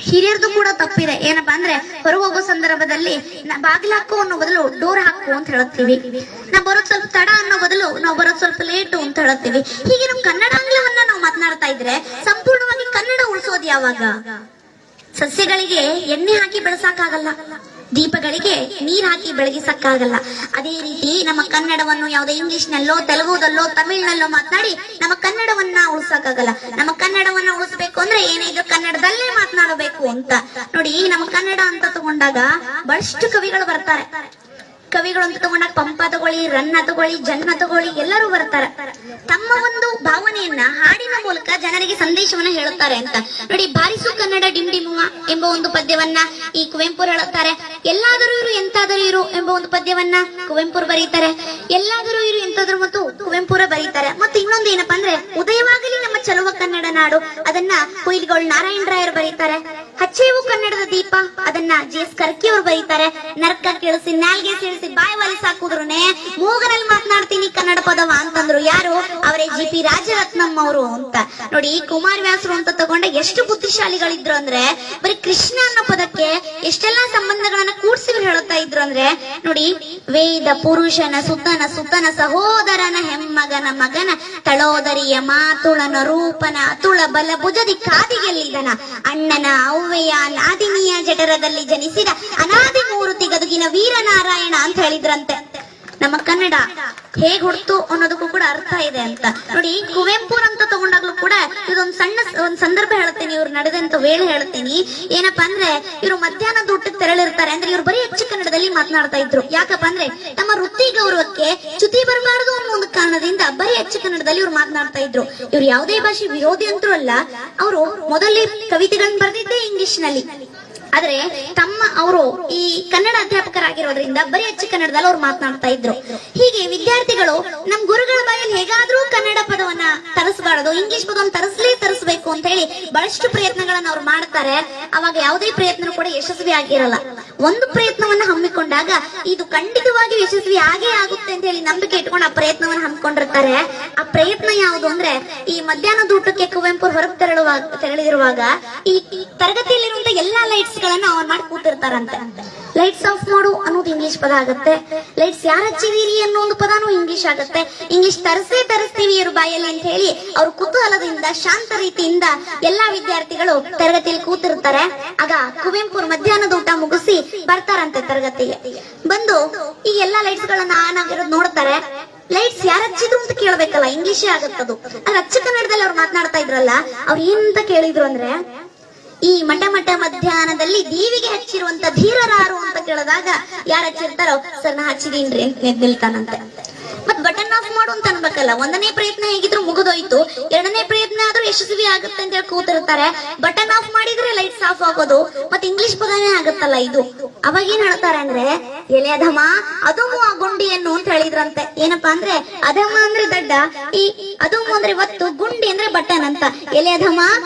ಹಿರಿಯರದು ಕೂಡ ತಪ್ಪಿದೆ. ಏನಪ್ಪಾ ಅಂದ್ರೆ ಹೊರಗೆ ಹೋಗೋ ಸಂದರ್ಭದಲ್ಲಿ ಬಾಗಿಲು ಹಾಕು ಅನ್ನೋ ಬದಲು ಡೋರ್ ಹಾಕು ಅಂತ ಹೇಳುತ್ತೀವಿ. ನಾವು ಬರೋದ್ ಸ್ವಲ್ಪ ತಡ ಅನ್ನೋ ಬದಲು ನಾವು ಬರೋದ್ ಸ್ವಲ್ಪ ಲೇಟು ಅಂತ ಹೇಳುತ್ತೀವಿ. ಹೀಗೆ ನಮ್ ಕನ್ನಡಾಂಗ್ಲವನ್ನ ನಾವು ಮಾತನಾಡ್ತಾ ಇದ್ರೆ ಸಂಪೂರ್ಣವಾಗಿ ಕನ್ನಡ ಉಳಿಸೋದು ಯಾವಾಗ? ಸಸ್ಯಗಳಿಗೆ ಎಣ್ಣೆ ಹಾಕಿ ಬೆಳೆಸಕ್ಕಾಗಲ್ಲ, ದೀಪಗಳಿಗೆ ನೀರ್ ಹಾಕಿ ಬೆಳಗಿಸಕ್ಕಾಗಲ್ಲ. ಅದೇ ರೀತಿ ನಮ್ಮ ಕನ್ನಡವನ್ನು ಯಾವುದೇ ಇಂಗ್ಲಿಷ್ ನಲ್ಲೋ ತೆಲುಗುದಲ್ಲೋ ತಮಿಳ್ನಲ್ಲೋ ಮಾತನಾಡಿ ನಮ್ಮ ಕನ್ನಡವನ್ನ ಉಳಿಸಕ್ಕಾಗಲ್ಲ. ನಮ್ಮ ಕನ್ನಡವನ್ನ ಉಳಿಸ್ಬೇಕು ಅಂದ್ರೆ ಏನಿದ್ರು ಕನ್ನಡದಲ್ಲೇ ಮಾತನಾಡಬೇಕು ಅಂತ ನೋಡಿ. ನಮ್ಮ ಕನ್ನಡ ಅಂತ ತಗೊಂಡಾಗ ಬಹಳಷ್ಟು ಕವಿಗಳು ಬರ್ತಾರೆ. ಕವಿಗಳು ಅಂತ ತಗೊಂಡಾಗ ಪಂಪ ತಗೊಳ್ಳಿ, ರನ್ನ ತಗೊಳ್ಳಿ, ಜನ್ನ ತಗೊಳ್ಳಿ, ಎಲ್ಲರೂ ಬರ್ತಾರೆ. ತಮ್ಮ ಒಂದು ಭಾವನೆಯನ್ನ ಹಾಡಿನ ಮೂಲಕ ಜನರಿಗೆ ಸಂದೇಶವನ್ನ ಹೇಳುತ್ತಾರೆ ಅಂತ ನೋಡಿ. ಬಾರಿಸು ಕನ್ನಡ ಡಿಂಡಿಮುವ ಎಂಬ ಒಂದು ಪದ್ಯವನ್ನ ಈ ಕುವೆಂಪು ಹೇಳುತ್ತಾರೆ. ಎಲ್ಲಾದರೂ ಇರು ಎಂತಾದರೂ ಇರು ಎಂಬ ಒಂದು ಪದ್ಯವನ್ನ ಕುವೆಂಪು ಬರೀತಾರೆ. ಎಲ್ಲಾದರೂ ಇರು ಎಂತಾದರೂ ಮತ್ತು ಕುವೆಂಪುರ ಬರೀತಾರೆ. ಮತ್ತೆ ಇನ್ನೊಂದು ಏನಪ್ಪಾ ಅಂದ್ರೆ ಉದಯವಾಗಲಿ ನಮ್ಮ ಚಲುವ ಕನ್ನಡ ನಾಡು, ಅದನ್ನ ಕುಯಿಲ್ಗೋಳ್ ನಾರಾಯಣರಾಯರು ಬರೀತಾರೆ. ಹಚ್ಚೇವು ಕನ್ನಡದ ದೀಪ, ಅದನ್ನ ಜಿ.ಎಸ್. ಕರ್ಕಿ ಅವರು ಬರೀತಾರೆ. ನರ್ಕ ಕೇಳಿಸಿ ನಾಲ್ಗೆ ಸೇರಿಸಿ ಬಾಯಿ ವಾಲಿಸಿ ಹಾಕುದ್ರುನೆ ಮೂಗರಲ್ಲಿ ಮಾತನಾಡ್ತೀನಿ ಕನ್ನಡ ಪದವ ಅಂತಂದ್ರು. ಯಾರು? ಅವರೇ ಜಿ.ಪಿ. ರಾಜರತ್ನಂ ಅವರು ಅಂತ ನೋಡಿ. ಕುಮಾರವ್ಯಾಸರು ಅಂತ ತಗೊಂಡ ಎಷ್ಟು ಬುದ್ಧಿಶಾಲಿಗಳಿದ್ರು ಅಂದ್ರೆ ಬರೀ ಕೃಷ್ಣ ಅನ್ನೋ ಪದಕ್ಕೆ ಎಷ್ಟೆಲ್ಲಾ ಸಂಬಂಧಗಳನ್ನ ಕೂಡ್ಸಿ ಹೇಳುತ್ತಾ ಇದ್ರು ಅಂದ್ರೆ ನೋಡಿ. ವೇದ ಪುರುಷನ ಸುತನ ಸುತನ ಸಹೋದರನ ಹೆಮ್ಮಗನ ಮಗನ ತಳೋದರಿಯ ಮಾತುಳನ ರೂಪನ ಅತುಳ ಬಲ ಭುಜದಿ ಕಾದಿಗೆಲ್ಲಿದನ ಅಣ್ಣನ ಅವ್ವೆಯ ನಾದಿನಿಯ ಜಠರದಲ್ಲಿ ಜನಿಸಿದ ಅನಾದಿ ಮೂರುತಿ ಗದುಗಿನ ವೀರನಾರಾಯಣ ಅಂತ ಹೇಳಿದ್ರಂತೆ. ನಮ್ಮ ಕನ್ನಡ ಹೇಗ್ ಹುಡ್ತು ಅನ್ನೋದಕ್ಕೂ ಕೂಡ ಅರ್ಥ ಇದೆ ಅಂತ ನೋಡಿ. ಕುವೆಂಪು ಅಂತ ತಗೊಂಡಾಗ್ಲೂ ಕೂಡ ಇದೊಂದು ಒಂದ್ ಸಂದರ್ಭ ಹೇಳ್ತೀನಿ, ಇವ್ರು ನಡೆದಂತ ವೇಳೆ ಹೇಳ್ತೀನಿ. ಏನಪ್ಪಾ ಅಂದ್ರೆ ಇವ್ರು ಮಧ್ಯಾಹ್ನದ ಊಟಕ್ಕೆ ತೆರಳಿರ್ತಾರೆ. ಅಂದ್ರೆ ಇವ್ರು ಬರೀ ಹೆಚ್ಚು ಕನ್ನಡದಲ್ಲಿ ಮಾತನಾಡ್ತಾ ಇದ್ರು. ಯಾಕಪ್ಪ ಅಂದ್ರೆ ನಮ್ಮ ವೃತ್ತಿ ಗೌರವಕ್ಕೆ ಚ್ಯುತಿ ಬರಬಾರದು ಅನ್ನೋ ಒಂದು ಕಾರಣದಿಂದ ಬರೀ ಹೆಚ್ಚು ಕನ್ನಡದಲ್ಲಿ ಇವ್ರು ಮಾತನಾಡ್ತಾ ಇದ್ರು. ಇವ್ರು ಯಾವುದೇ ಭಾಷೆ ವಿರೋಧಿ ಅಂತೂ ಅಲ್ಲ. ಅವರು ಮೊದಲೇ ಕವಿತೆಗಳನ್ನ ಬರೆದಿದ್ದೇ ಇಂಗ್ಲಿಷ್ ನಲ್ಲಿ. ಆದ್ರೆ ಅವರು ಈ ಕನ್ನಡ ಅಧ್ಯಾಪಕರಾಗಿರೋದ್ರಿಂದ ಬರೀ ಹೆಚ್ಚು ಕನ್ನಡದಲ್ಲಿ ಅವ್ರು ಮಾತನಾಡ್ತಾ ಇದ್ರು. ಹೀಗೆ ವಿದ್ಯಾರ್ಥಿಗಳು ನಮ್ ಗುರುಗಳ ಬಾಯಲ್ಲಿ ಹೇಗಾದ್ರೂ ಕನ್ನಡ ಪದವನ್ನ ತರಿಸಬಾರದು, ಇಂಗ್ಲಿಷ್ ಪದವನ್ನು ತರಿಸಬೇಕು ಅಂತ ಹೇಳಿ ಬಹಳಷ್ಟು ಪ್ರಯತ್ನಗಳನ್ನ ಅವ್ರು ಮಾಡ್ತಾರೆ. ಅವಾಗ ಯಾವುದೇ ಪ್ರಯತ್ನ ಕೂಡ ಯಶಸ್ವಿ ಆಗಿರಲ್ಲ. ಒಂದು ಪ್ರಯತ್ನವನ್ನ ಹಮ್ಮಿಕೊಂಡಾಗ ಇದು ಖಂಡಿತವಾಗಿ ಯಶಸ್ವಿ ಆಗೇ ಆಗುತ್ತೆ ಅಂತ ಹೇಳಿ ನಂಬಿಕೆ ಇಟ್ಕೊಂಡು ಆ ಪ್ರಯತ್ನವನ್ನ ಹಮ್ಮಿಕೊಂಡಿರ್ತಾರೆ. ಆ ಪ್ರಯತ್ನ ಯಾವುದು ಅಂದ್ರೆ ಈ ಮಧ್ಯಾಹ್ನದ ಊಟಕ್ಕೆ ಕುವೆಂಪು ಹೊರಗೆ ತೆರಳಿರುವಾಗ ಈ ತರಗತಿಯಲ್ಲಿರುವಂತ ಎಲ್ಲಾ ಲೈಟ್ಸ್ ಗಳನ್ನ ಆನ್ ಮಾಡಿ ಕೂತಿರ್ತಾರಂತೆ. ಲೈಟ್ಸ್ ಆಫ್ ಮಾಡು ಅನ್ನೋದು ಇಂಗ್ಲಿಷ್ ಪದ ಆಗುತ್ತೆ. ಲೈಟ್ಸ್ ಯಾರು ಹಚ್ಚಿದೀರಿ ಅನ್ನೋ ಒಂದು ಪದಾನು ಇಂಗ್ಲಿಷ್ ಆಗುತ್ತೆ. ಇಂಗ್ಲಿಷ್ ತರಿಸ್ತೀವಿ ಇವ್ರ ಬಾಯಲ್ಲಿ ಅಂತ ಹೇಳಿ ಅವ್ರ ಕುತೂಹಲದಿಂದ ಶಾಂತ ರೀತಿಯಿಂದ ಎಲ್ಲಾ ವಿದ್ಯಾರ್ಥಿಗಳು ತರಗತಿಯಲ್ಲಿ ಕೂತಿರ್ತಾರೆ. ಆಗ ಕುವೆಂಪು ಮಧ್ಯಾಹ್ನದ ಊಟ ಮುಗಿಸಿ ಬರ್ತಾರಂತೆ ತರಗತಿಗೆ. ಬಂದು ಈ ಎಲ್ಲಾ ಲೈಟ್ಸ್ ಗಳನ್ನ ಆನ್ ಆಗಿರೋದು ನೋಡ್ತಾರೆ. ಲೈಟ್ಸ್ ಯಾರು ಹಚ್ಚಿದ್ರು ಅಂತ ಕೇಳ್ಬೇಕಲ್ಲ, ಇಂಗ್ಲಿಷೇ ಆಗತ್ತದು. ಅದ್ ಅಚ್ಚ ಕನ್ನಡದಲ್ಲಿ ಅವ್ರು ಮಾತನಾಡ್ತಾ ಇದ್ರಲ್ಲ, ಅವ್ರು ಏನಂತ ಕೇಳಿದ್ರು ಅಂದ್ರೆ ಈ ಮಠ ಮಧ್ಯಾಹ್ನದಲ್ಲಿ ದೇವಿಗೆ ಹಚ್ಚಿರುವಂತ ಧೀರರಾರು ಅಂತ ಕೇಳಿದಾಗ ಯಾರು ಹಚ್ಚಿರ್ತಾರೋ ಸರ್ ನಾ ಹಚ್ಚಿದೀನ್ರಿ ಅಂತ ನಿಲ್ತಾನಂತೆ. ಮತ್ ಬಟನ್ ಆಫ್ ಮಾಡು ಅಂತ ಅನ್ಬೇಕಲ್ಲ. ಒಂದನೇ ಪ್ರಯತ್ನ ಹೇಗಿದ್ರು ಮುಗಿದೋಯ್ತು, ಎರಡನೇ ಪ್ರಯತ್ನ ಆದ್ರೂ ಯಶಸ್ವಿ ಆಗುತ್ತೆ ಅಂತ ಹೇಳಿ ಕೂತಿರ್ತಾರೆ. ಬಟನ್ ಆಫ್ ಮಾಡಿದ್ರೆ ಲೈಟ್ಸ್ ಆಫ್ ಆಗೋದು, ಮತ್ತೆ ಇಂಗ್ಲಿಷ್ ಪದನೇ ಆಗುತ್ತಲ್ಲ ಇದು. ಅವಾಗ ಏನ್ ಹೇಳ್ತಾರೆ ಅಂದ್ರೆ ಎಲೆ ಅಧಮ ಅದುಮು ಆ ಗುಂಡಿಯನ್ನು ಅಂತ ಹೇಳಿದ್ರಂತೆ. ಏನಪ್ಪಾ ಅಂದ್ರೆ ಅಧಮ ಅಂದ್ರೆ ದಡ್ಡ, ಈ ಅದುಮು ಅಂದ್ರೆ ಒತ್ತು, ಗುಂಡಿ ಅಂದ್ರೆ ಬಟನ್ ಅಂತ. ಎಲೆ ಅಧಮ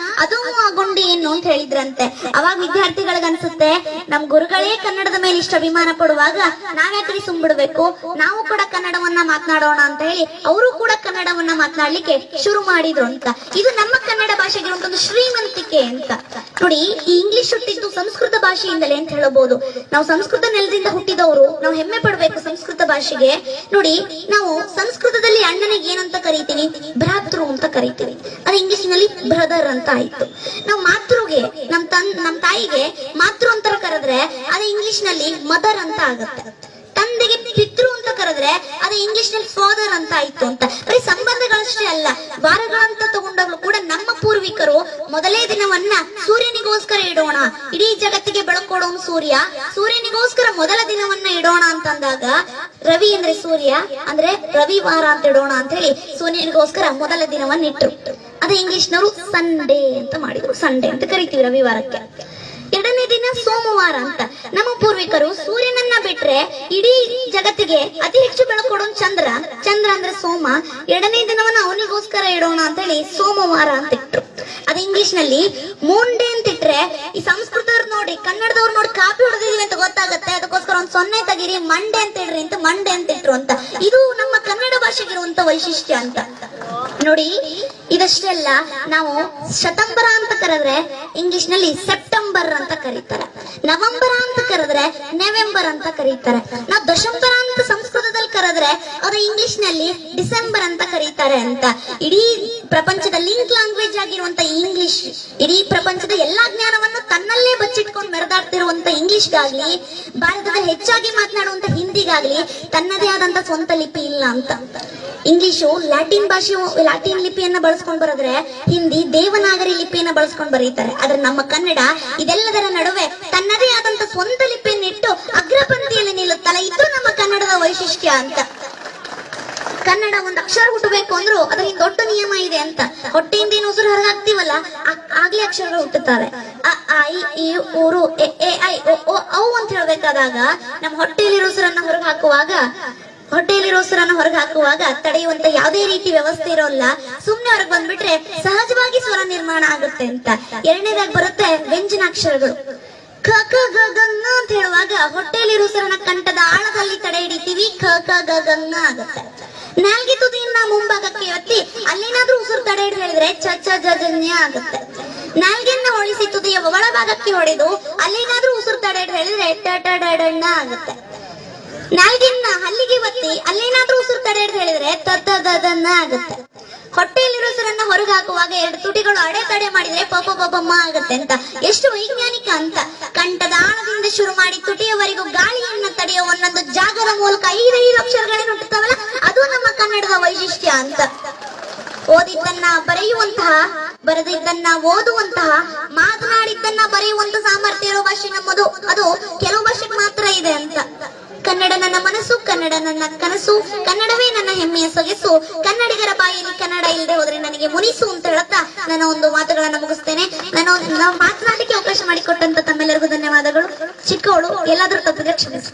ಅದುಮು ಆ ಗುಂಡಿಯನ್ನು ಅಂತ ಹೇಳಿದ್ರಂತೆ. ಅವಾಗ ವಿದ್ಯಾರ್ಥಿಗಳಿಗೆ ಅನ್ಸುತ್ತೆ ನಮ್ ಗುರುಗಳೇ ಕನ್ನಡದ ಮೇಲೆ ಇಷ್ಟ ಅಭಿಮಾನ ಪಡುವಾಗ ನಾವ್ಯಾಕ್ರಿ ಸುಮ್ಬಿಡ್ಬೇಕು, ನಾವು ಕೂಡ ಕನ್ನಡವನ್ನ ಮಾತನಾಡೋಣ ಅಂತ ಹೇಳಿ ಅವರು ಕೂಡ ಕನ್ನಡವನ್ನ ಮಾತನಾಡ್ಲಿಕ್ಕೆ ಶುರು ಮಾಡಿದ್ರು ಅಂತ. ಇದು ನಮ್ಮ ಕನ್ನಡ ಭಾಷೆಗೆ ಒಂದು ಶ್ರೀಮಂತಿಕೆ ಅಂತ ನೋಡಿ. ಈ ಇಂಗ್ಲಿಷ್ ಹುಟ್ಟಿದ್ದು ಸಂಸ್ಕೃತ ಭಾಷೆಯಿಂದಲೇ ಅಂತ ಹೇಳಬಹುದು. ನಾವು ಸಂಸ್ಕೃತ ನೆಲದಿಂದ ಹುಟ್ಟಿದವರು, ನಾವು ಹೆಮ್ಮೆ ಪಡಬೇಕು ಸಂಸ್ಕೃತ ಭಾಷೆಗೆ. ನೋಡಿ, ನಾವು ಸಂಸ್ಕೃತದಲ್ಲಿ ಅಣ್ಣನಿಗೆ ಏನಂತ ಕರಿತೀವಿ? ಭ್ರಾತೃ ಅಂತ ಕರಿತೀವಿ. ಅದು ಇಂಗ್ಲಿಷ್ ನಲ್ಲಿ ಬ್ರದರ್ ಅಂತ ಆಯ್ತು. ನಾವು ಮಾತೃಗೆ ನಮ್ ತಾಯಿಗೆ ಮಾತೃ ಅಂತ ಕರೆದ್ರೆ ಅದು ಇಂಗ್ಲಿಷ್ ನಲ್ಲಿ ಮದರ್ ಅಂತ ಆಗುತ್ತೆ. ತಂದೆಗೆ ಪಿತೃ ಅಂತ ಕರೆದ್ರೆ ಅದು ಇಂಗ್ಲಿಷ್ ನಲ್ಲಿ ಫಾದರ್ ಅಂತ ಆಯ್ತು ಅಂತ. ಬರೀ ಸಂಬಂಧಗಳಷ್ಟೇ ಅಲ್ಲ, ವಾರಗಳಂತ ತಗೊಂಡಾಗ್ಲೂ ಕೂಡ ನಮ್ಮ ಪೂರ್ವಿಕರು ಮೊದಲೇ ದಿನವನ್ನ ಸೂರ್ಯನಿಗೋಸ್ಕರ ಇಡೋಣ, ಇಡೀ ಜಗತ್ತಿಗೆ ಬೆಳಕೊಡೋನು ಸೂರ್ಯ, ಸೂರ್ಯನಿಗೋಸ್ಕರ ಮೊದಲ ದಿನವನ್ನ ಇಡೋಣ ಅಂತಂದಾಗ ರವಿ ಅಂದ್ರೆ ಸೂರ್ಯ ಅಂದ್ರೆ ರವಿವಾರ ಅಂತ ಇಡೋಣ ಅಂತ ಹೇಳಿ ಸೂರ್ಯನಿಗೋಸ್ಕರ ಮೊದಲ ದಿನವನ್ನ ಇಟ್ರು. ಅದೇ ಇಂಗ್ಲಿಷ್ ನವರು ಸಂಡೇ ಅಂತ ಮಾಡಿದ್ರು. ಸಂಡೇ ಅಂತ ಕರಿತೀವಿ ರವಿವಾರಕ್ಕೆ. ಎರಡನೇ ದಿನ ಸೋಮವಾರ ಅಂತ. ನಮ್ಮ ಪೂರ್ವಿಕರು ಸೂರ್ಯನನ್ನ ಬಿಟ್ರೆ ಇಡೀ ಜಗತ್ತಿಗೆ ಅತಿ ಹೆಚ್ಚು ಬೆಳಕೊಡೋನು ಚಂದ್ರ, ಚಂದ್ರ ಅಂದ್ರೆ ಸೋಮ. ಎರಡನೇ ದಿನವನ್ನ ಅವನಿಗೋಸ್ಕರ ಇಡೋಣ ಅಂತ ಹೇಳಿ ಸೋಮವಾರ ಅಂತ ಇಟ್ರು. ಅದು ಇಂಗ್ಲಿಷ್ ನಲ್ಲಿ ಮೂನ್ ಡೇ ಅಂತ ಇಟ್ರೆ ಈ ಸಂಸ್ಕೃತವ್ರು ನೋಡಿ ಕನ್ನಡದವ್ರು ನೋಡಿ ಕಾಪಿ ಹೊಡೆದಿದೀವಿ ಅಂತ ಗೊತ್ತಾಗತ್ತೆ. ಅದಕ್ಕೋಸ್ಕರ ಒಂದ್ 0 ತೆಗೀರಿ, ಮಂಡೇ ಅಂತ ಇಡ್ರಿ ಅಂತ ಮಂಡೇ ಅಂತ ಇಟ್ರು ಅಂತ. ಇದು ನಮ್ಮ ಕನ್ನಡ ಭಾಷೆಗಿರುವಂತ ವೈಶಿಷ್ಟ್ಯ ಅಂತ ನೋಡಿ. ಇದಷ್ಟೇ ಅಲ್ಲ, ನಾವು ಶತಂಬರ ಅಂತ ಕರೆದ್ರೆ ಇಂಗ್ಲಿಷ್ ನಲ್ಲಿ ಸೆಪ್ಟೆಂಬರ್ ನವೆಂಬರ್ ಅಂತ ಕರೀತಾರೆ. ನವೆಂಬರ ಅಂತ ಕರೆದ್ರೆ ನವೆಂಬರ್ ಅಂತ ಕರೀತಾರೆ. ನಾವು ದಶಂಬರ ಅಂತ ಸಂಸ್ಕೃತದಲ್ಲಿ ಕರೆದ್ರೆ ಅವರು ಇಂಗ್ಲಿಷ್ ನಲ್ಲಿ ಡಿಸೆಂಬರ್ ಅಂತ ಕರೀತಾರೆ ಅಂತ. ಇಡೀ ಪ್ರಪಂಚದ ಲಿಂಕ್ ಲ್ಯಾಂಗ್ವೇಜ್ ಆಗಿರುವಂತ ಇಂಗ್ಲಿಷ್, ಇಡೀ ಪ್ರಪಂಚದ ಎಲ್ಲಾ ಜ್ಞಾನವನ್ನು ತನ್ನಲ್ಲೇ ಬಚ್ಚಿಟ್ಕೊಂಡು ಮೆರೆದಾಡ್ತಿರುವಂತ ಇಂಗ್ಲಿಷ್ಗಾಗ್ಲಿ, ಭಾರತದ ಹೆಚ್ಚಾಗಿ ಮಾತನಾಡುವಂತ ಹಿಂದಿಗಾಗ್ಲಿ ತನ್ನದೇ ಆದಂತ ಸ್ವಂತ ಲಿಪಿ ಇಲ್ಲ ಅಂತ. ಇಂಗ್ಲಿಷು ಲ್ಯಾಟಿನ್ ಲಿಪಿಯನ್ನ ಬಳಸ್ಕೊಂಡು ಬರೆದ್ರೆ, ಹಿಂದಿ ದೇವನಾಗರಿ ಲಿಪಿಯನ್ನ ಬಳಸ್ಕೊಂಡು ಬರೀತಾರೆ. ಆದ್ರೆ ನಮ್ಮ ಕನ್ನಡ ಇದೆಲ್ಲದರ ನಡುವೆ ತನ್ನದೇ ಆದಂತ ಸ್ವಂತ ಲಿಪಿಯನ್ನಿಟ್ಟು ಅಗ್ರಪಂಕ್ತಿಯಲ್ಲಿ ನಿಲ್ಲುತ್ತಲ್ಲ, ಇದು ನಮ್ಮ ಕನ್ನಡದ ವೈಶಿಷ್ಟ್ಯ ಅಂತ. ಕನ್ನಡ ಒಂದು ಅಕ್ಷರ ಹುಟ್ಟಬೇಕು ಅಂದ್ರೂ ಅದರಿಂದ ದೊಡ್ಡ ನಿಯಮ ಇದೆ ಅಂತ. ಹೊಟ್ಟೆಯಿಂದ ಏನು ಉಸಿರು ಹೊರಗಾಗ್ತೀವಲ್ಲ ಆಗ್ಲೇ ಅಕ್ಷರಗಳು ಹುಟ್ಟುತ್ತವೆ. ಅ ಆ ಇ ಈ ಊರು ಎ ಎ ಐ ಒ ಓ ಔ ಅಂತ ಹೇಳ್ಬೇಕಾದಾಗ ನಮ್ಮ ಹೊಟ್ಟೆಯಲ್ಲಿರೋ ಉಸಿರನ್ನ ಹೊರಗೆ ಹಾಕುವಾಗ ತಡೆಯುವಂತ ಯಾವುದೇ ರೀತಿ ವ್ಯವಸ್ಥೆ ಇರೋಲ್ಲ. ಸುಮ್ನೆ ಹೊರಗೆ ಬಂದ್ಬಿಟ್ರೆ ಸಹಜವಾಗಿ ಸ್ವರ ನಿರ್ಮಾಣ ಆಗುತ್ತೆ ಅಂತ. ಎರಡನೇದಾಗಿ ಬರುತ್ತೆ ವ್ಯಂಜನಾಕ್ಷರಗಳು. ಕ ಕ ಗ ಗ ಂಗ ಅಂತ ಹೇಳುವಾಗ ಹೊಟ್ಟೆಯಲ್ಲಿರೋ ಉಸಿರನ್ನ ಕಂಠದ ಆಳದಲ್ಲಿ ತಡೆ ಹಿಡಿತೀವಿ, ಕ ಕ ಗ ಗ ಂಗ ಆಗುತ್ತೆ. ನಾಲ್ಗೆ ತುದಿಯನ್ನ ಮುಂಭಾಗಕ್ಕೆ ಎತ್ತಿ ಅಲ್ಲೇನಾದ್ರೂ ಉಸಿರು ತಡೆ ಹಿಡಿದು ಹೇಳಿದ್ರೆ ಚ ಚ ಜ ಜನ್ಯ ಆಗುತ್ತೆ. ನಾಲ್ಗೆಯನ್ನ ಹೊಳಿಸಿ ತುದಿಯ ಒಳಭಾಗಕ್ಕೆ ಹೊಡೆದು ಅಲ್ಲೇನಾದ್ರೂ ಉಸಿರು ತಡೆ ಹಿಡಿದು ಹೇಳಿದ್ರೆ ಟ ಟ ಡ ಡ ಣ ಆಗುತ್ತೆ. ನಾಲ್ಗೆನ್ನ ಹಲ್ಲಿಗೆ ಒತ್ತಿ ಅಲ್ಲೇನಾದ್ರೂ ಉಸಿರು ತಡೆ ಹಿಡಿದು ಹೇಳಿದ್ರೆ ತ ತ ದ ದ ನ ಆಗುತ್ತೆ. ಹೊಟ್ಟೆಯಲ್ಲಿರೋ ಉಸಿರನ್ನ ಹೊರಗೆ ಹಾಕುವಾಗ ಎರಡು ತುಟಿಗಳು ಅಡೆತಡೆ ಮಾಡಿದ್ರೆ ಪ ಪ ಪ ಪ ಮ ಆಗುತ್ತೆ ಅಂತ. ಎಷ್ಟು ವೈಜ್ಞಾನಿಕ ಅಂತ. ಕಂಠದ ಆಳದಿಂದ ಶುರು ಮಾಡಿ ತುಟಿಯವರೆಗೂ ಗಾಳಿಯನ್ನ ತಡೆಯೋ ಒಂದೊಂದು ಜಾಗದ ಮೂಲಕ 5 ಅಕ್ಷರಗಳೇನು ಹುಟ್ಟುತ್ತಾವಲ್ಲ, ಅದು ನಮ್ಮ ಕನ್ನಡದ ವೈಶಿಷ್ಟ್ಯ ಅಂತ. ಓದಿದ್ದನ್ನ ಬರೆಯುವಂತಹ, ಬರೆದಿದ್ದನ್ನ ಓದುವಂತಹ, ಮಾತನಾಡಿದ್ದನ್ನ ಬರೆಯುವಂತ ಸಾಮರ್ಥ್ಯ ಇರೋ ಭಾಷೆ ನಮ್ಮದು. ಅದು ಕೆಲವು ಭಾಷೆಗೆ ಮಾತ್ರ ಇದೆ ಅಂತ. ಕನ್ನಡ ನನ್ನ ಮನಸ್ಸು, ಕನ್ನಡ ನನ್ನ ಕನಸು, ಕನ್ನಡವೇ ನನ್ನ ಹೆಮ್ಮೆಯ ಸೊಗಸು, ಕನ್ನಡಿಗರ ಬಾಯಲ್ಲಿ ಕನ್ನಡ ಇಲ್ಲದೆ ಹೋದ್ರೆ ನನಗೆ ಮುನಿಸು ಅಂತ ಹೇಳುತ್ತಾ ನನ್ನ ಒಂದು ಮಾತುಗಳನ್ನ ಮುಗಿಸ್ತೇನೆ. ನಾವು ಮಾತನಾಡಲಿಕ್ಕೆ ಅವಕಾಶ ಮಾಡಿಕೊಟ್ಟಂತ ತಮ್ಮೆಲ್ಲರಿಗೂ ಧನ್ಯವಾದಗಳು. ಚಿಕ್ಕವಳು ಎಲ್ಲಾದ್ರೂ ತಪ್ಪಿದ್ರೆ ಕ್ಷಮಿಸಿ.